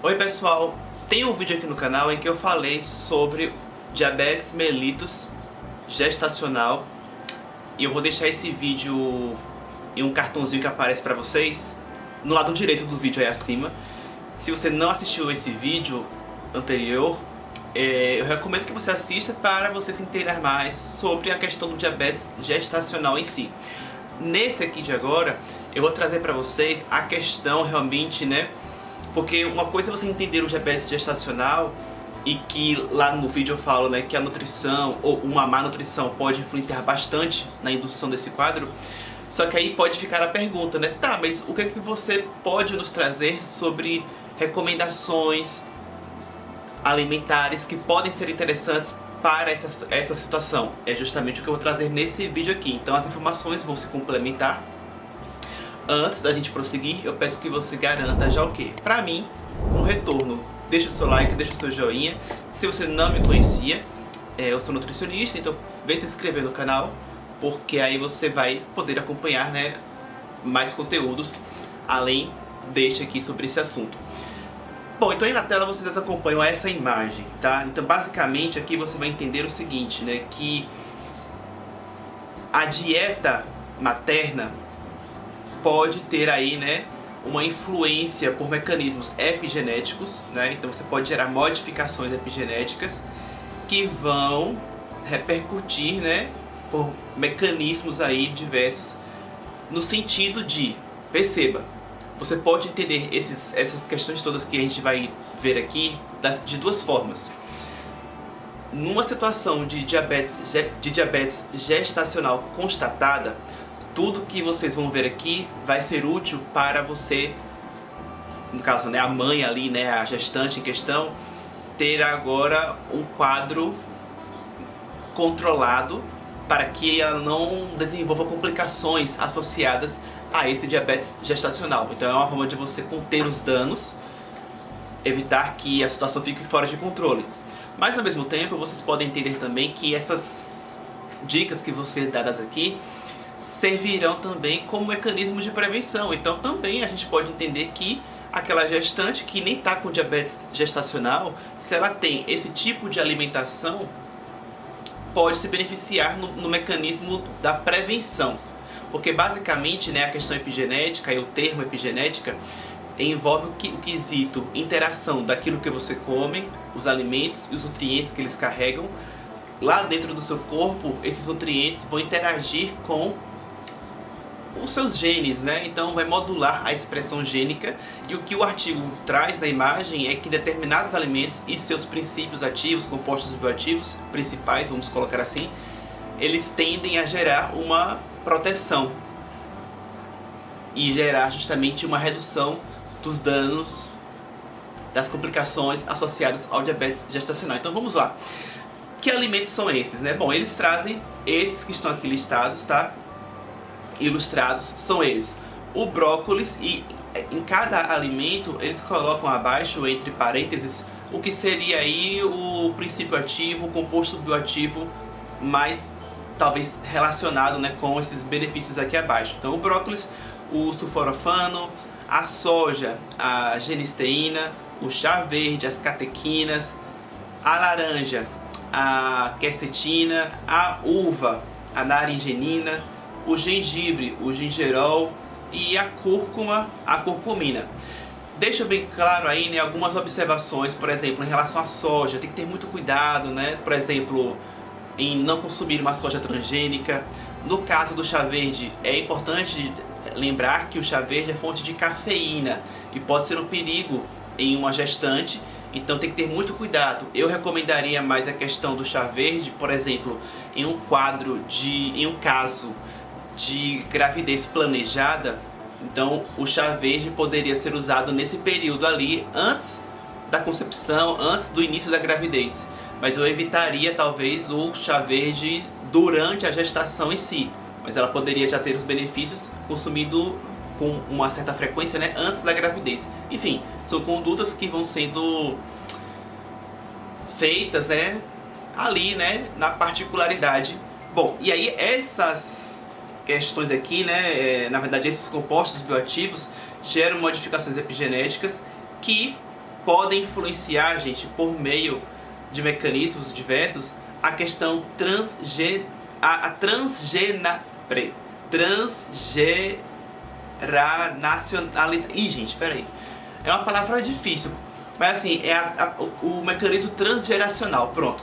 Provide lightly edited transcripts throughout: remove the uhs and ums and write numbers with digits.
Oi pessoal, tem um vídeo aqui no canal em que eu falei sobre diabetes mellitus gestacional e eu vou deixar esse vídeo em um cartãozinho que aparece pra vocês no lado direito do vídeo aí acima. Se você não assistiu esse vídeo anterior, eu recomendo que você assista para você se inteirar mais sobre a questão do diabetes gestacional em si. Nesse aqui de agora, eu vou trazer para vocês a questão realmente, né? Porque uma coisa é você entender o diabetes gestacional e que lá no vídeo eu falo, né, que a nutrição ou uma má nutrição pode influenciar bastante na indução desse quadro. Só que aí pode ficar a pergunta, né? Tá, mas o que é que você pode nos trazer sobre recomendações alimentares que podem ser interessantes para essa situação? É justamente o que eu vou trazer nesse vídeo aqui. Então as informações vão se complementar. Antes da gente prosseguir, eu peço que você garanta já o quê? Pra mim, um retorno. Deixa o seu like, deixa o seu joinha. Se você não me conhecia, eu sou nutricionista, então vem se inscrever no canal, porque aí você vai poder acompanhar, né, mais conteúdos além deste aqui sobre esse assunto. Bom, então aí na tela vocês acompanham essa imagem, tá? Então basicamente aqui você vai entender o seguinte, né, que a dieta materna pode ter aí, né, uma influência por mecanismos epigenéticos, né? Então você pode gerar modificações epigenéticas que vão repercutir, né, por mecanismos aí diversos, no sentido de, perceba, você pode entender essas questões todas que a gente vai ver aqui de duas formas. Numa situação de diabetes gestacional constatada, tudo que vocês vão ver aqui vai ser útil para você, no caso, né, a mãe ali, né, a gestante em questão, ter agora um quadro controlado para que ela não desenvolva complicações associadas a esse diabetes gestacional. Então é uma forma de você conter os danos, evitar que a situação fique fora de controle. Mas ao mesmo tempo vocês podem entender também que essas dicas que vão ser dadas aqui servirão também como mecanismos de prevenção. Então também a gente pode entender que aquela gestante que nem está com diabetes gestacional, se ela tem esse tipo de alimentação, pode se beneficiar no mecanismo da prevenção. Porque basicamente, né, a questão epigenética e o termo epigenética envolve o quesito interação daquilo que você come, os alimentos e os nutrientes que eles carregam. Lá dentro do seu corpo, esses nutrientes vão interagir com os seus genes, né? Então vai modular a expressão gênica, e o que o artigo traz na imagem é que determinados alimentos e seus princípios ativos, compostos bioativos principais, vamos colocar assim, eles tendem a gerar uma proteção e gerar justamente uma redução dos danos, das complicações associadas ao diabetes gestacional. Então vamos lá. Que alimentos são esses, né? Bom, eles trazem esses que estão aqui listados, tá? Ilustrados, são eles: o brócolis, e em cada alimento eles colocam abaixo, entre parênteses, o que seria aí o princípio ativo, o composto bioativo mais talvez relacionado, né, com esses benefícios aqui abaixo. Então o brócolis, o sulforafano, a soja, a genisteína, o chá verde, as catequinas, a laranja, a quercetina, a uva, a naringenina, o gengibre, o gingerol, e a cúrcuma, a curcumina. Deixa bem claro aí, né, algumas observações, por exemplo, em relação à soja, tem que ter muito cuidado, né, por exemplo, em não consumir uma soja transgênica. No caso do chá verde, é importante lembrar que o chá verde é fonte de cafeína e pode ser um perigo em uma gestante, então tem que ter muito cuidado. Eu recomendaria mais a questão do chá verde, por exemplo, em um caso de gravidez planejada. Então o chá verde poderia ser usado nesse período ali, antes da concepção, antes do início da gravidez. Mas eu evitaria talvez o chá verde durante a gestação em si. Mas ela poderia já ter os benefícios consumido com uma certa frequência, né, antes da gravidez. Enfim, são condutas que vão sendo feitas, né, ali, né, na particularidade. Bom, e aí essas questões aqui, na verdade esses compostos bioativos geram modificações epigenéticas que podem influenciar, gente, por meio de mecanismos diversos, a questão transgeracionalidade. Ih, gente, peraí. É uma palavra difícil, mas assim, o mecanismo transgeracional, pronto.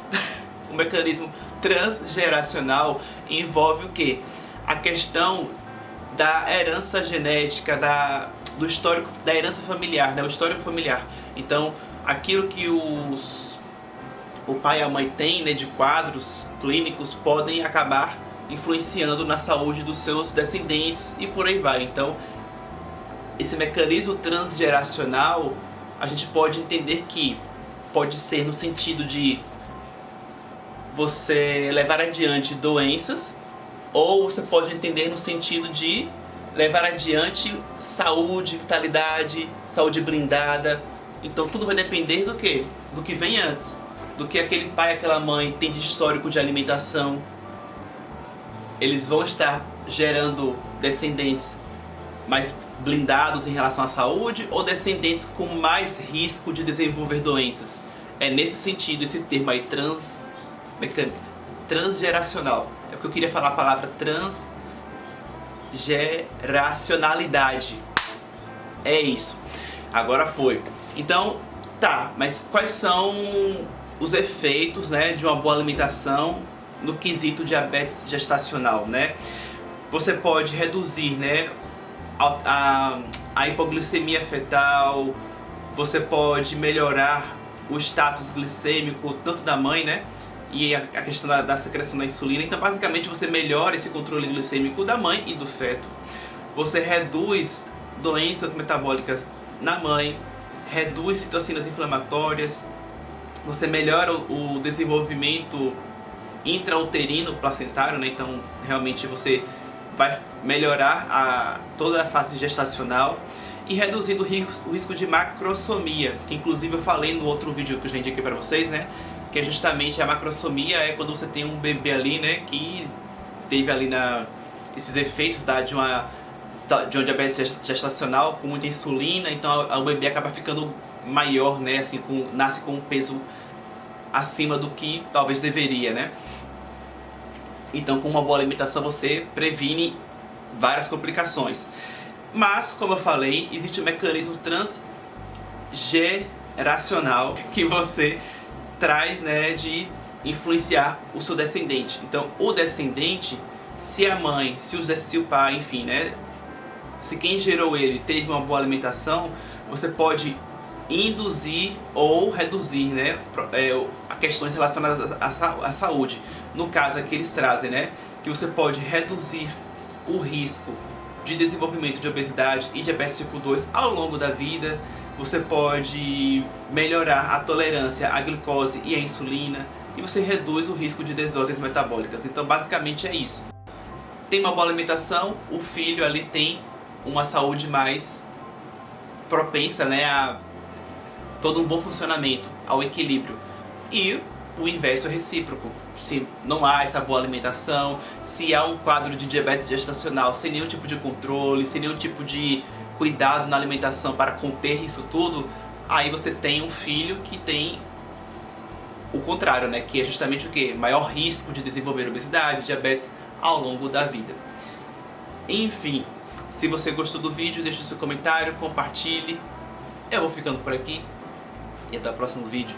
O mecanismo transgeracional envolve o quê? A questão da herança genética, do histórico, da herança familiar, né? O histórico familiar. Então, aquilo que o pai e a mãe têm, né, de quadros clínicos podem acabar influenciando na saúde dos seus descendentes e por aí vai. Então, esse mecanismo transgeracional, a gente pode entender que pode ser no sentido de você levar adiante doenças, ou você pode entender no sentido de levar adiante saúde, vitalidade, saúde blindada. Então tudo vai depender do quê? Do que vem antes. Do que aquele pai e aquela mãe tem de histórico de alimentação. Eles vão estar gerando descendentes mais blindados em relação à saúde, ou descendentes com mais risco de desenvolver doenças. É nesse sentido esse termo aí, transgeracional. É porque eu queria falar a palavra transgeracionalidade. É isso. Agora foi. Então, tá, mas quais são os efeitos, né, de uma boa alimentação no quesito diabetes gestacional, né? Você pode reduzir, né, a hipoglicemia fetal, você pode melhorar o status glicêmico tanto da mãe, né, e a questão da secreção da insulina. Então basicamente você melhora esse controle glicêmico da mãe e do feto. Você reduz doenças metabólicas na mãe, reduz citocinas inflamatórias, você melhora o desenvolvimento intrauterino placentário, né? Então realmente você vai melhorar toda a fase gestacional e reduzindo o risco de macrosomia, que inclusive eu falei no outro vídeo que eu já indiquei para vocês, né? Que é justamente a macrosomia, é quando você tem um bebê ali, né, que teve ali esses efeitos de uma diabetes gestacional com muita insulina, então o bebê acaba ficando maior, né, assim, nasce com um peso acima do que talvez deveria, né? Então, com uma boa alimentação você previne várias complicações. Mas, como eu falei, existe um mecanismo transgeracional que você traz, né, de influenciar o seu descendente. Então, o descendente, se a mãe, se o pai, enfim, né, se quem gerou ele teve uma boa alimentação, você pode induzir ou reduzir, né, a questões relacionadas à saúde. No caso aqui eles trazem, né, que você pode reduzir o risco de desenvolvimento de obesidade e diabetes tipo 2 ao longo da vida. Você pode melhorar a tolerância à glicose e à insulina, e você reduz o risco de desordens metabólicas. Então basicamente é isso. Tem uma boa alimentação, o filho ali tem uma saúde mais propensa, né, a todo um bom funcionamento, ao equilíbrio. E o inverso é recíproco. Se não há essa boa alimentação, se há um quadro de diabetes gestacional sem nenhum tipo de controle, sem nenhum tipo de cuidado na alimentação para conter isso tudo, aí você tem um filho que tem o contrário, né? Que é justamente o quê? Maior risco de desenvolver obesidade, diabetes ao longo da vida. Enfim, se você gostou do vídeo, deixe o seu comentário, compartilhe. Eu vou ficando por aqui e até o próximo vídeo.